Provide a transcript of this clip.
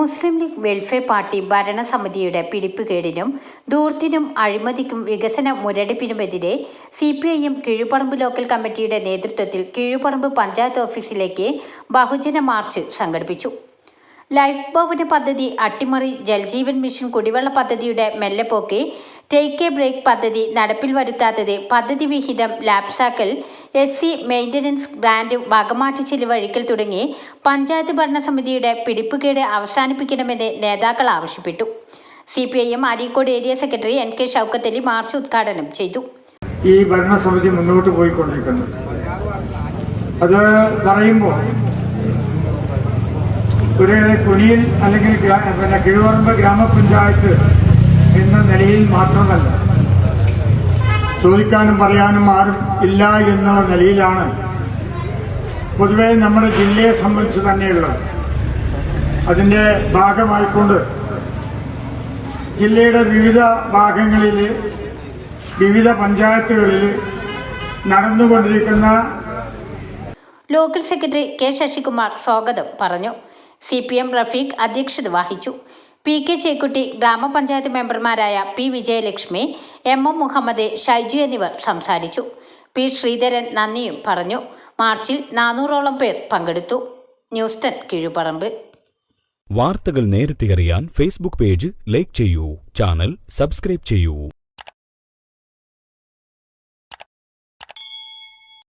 മുസ്ലിം league welfare party ഭരണസമിതിയുടെ പിടിപ്പുകേടിനും ധൂർത്തിനും അഴിമതിക്കും വികസന മുരടിപ്പിനുമെതിരെ CPIM Keezhuparamba local കമ്മിറ്റിയുടെ നേതൃത്വത്തിൽ കീഴുപറമ്പ് പഞ്ചായത്ത് ഓഫീസിലേക്ക് ബഹുജന മാർച്ച് സംഘടിപ്പിച്ചു. ലൈഫ് ഭവന പദ്ധതി അട്ടിമറി, ജൽജീവൻ മിഷൻ കുടിവെള്ള പദ്ധതിയുടെ മെല്ലെപ്പോക്ക്, ടേക്ക് എ ബ്രേക്ക് പദ്ധതി നടപ്പിൽ വരുത്താത്തത്, പദ്ധതി വിഹിതം ലാപ്സാക്കൽ, SC മെയിൻ്റനൻസ് ഗ്രാന്റ് വകമാറ്റി ചെലവഴിക്കൽ തുടങ്ങി പഞ്ചായത്ത് ഭരണസമിതിയുടെ പിടിപ്പുകേട് അവസാനിപ്പിക്കണമെന്ന് നേതാക്കൾ ആവശ്യപ്പെട്ടു. CPIM Areekode area secretary NK Shoukath Ali March ഉദ്ഘാടനം ചെയ്തു. ഈ ഭരണസമിതി മുന്നോട്ട് പോയിക്കൊണ്ടിരിക്കുന്നത് അത് പറയുമ്പോൾ ഒരു കുനിയിൽ അല്ലെങ്കിൽ കീഴുപറമ്പ് ഗ്രാമപഞ്ചായത്ത് എന്ന നിലയിൽ മാത്രമല്ല, ചോദിക്കാനും പറയാനും ആരും ഇല്ല എന്നുള്ള നിലയിലാണ് പൊതുവെ നമ്മുടെ ജില്ലയെ സംബന്ധിച്ച് തന്നെയുള്ളത്. അതിൻ്റെ ഭാഗമായിക്കൊണ്ട് ജില്ലയുടെ വിവിധ ഭാഗങ്ങളിൽ വിവിധ പഞ്ചായത്തുകളിൽ നടന്നുകൊണ്ടിരിക്കുന്ന ലോക്കൽ സെക്രട്ടറി K ശശികുമാർ സ്വാഗതം പറഞ്ഞു. CPM റഫീഖ് അധ്യക്ഷത വഹിച്ചു. PK ചേക്കുട്ടി, ഗ്രാമപഞ്ചായത്ത് മെമ്പർമാരായ P വിജയലക്ഷ്മി, MM മുഹമ്മദ്, ഷൈജു എന്നിവർ സംസാരിച്ചു. P ശ്രീധരൻ നന്ദിയും പറഞ്ഞു. മാർച്ചിൽ 400ഓളം പേർ പങ്കെടുത്തു. ന്യൂസ് 10 കീഴുപറമ്പ്. വാർത്തകൾ നേരത്തെ അറിയാൻ Facebook പേജ് ലൈക്ക് ചെയ്യൂ, ചാനൽ സബ്സ്ക്രൈബ് ചെയ്യൂ.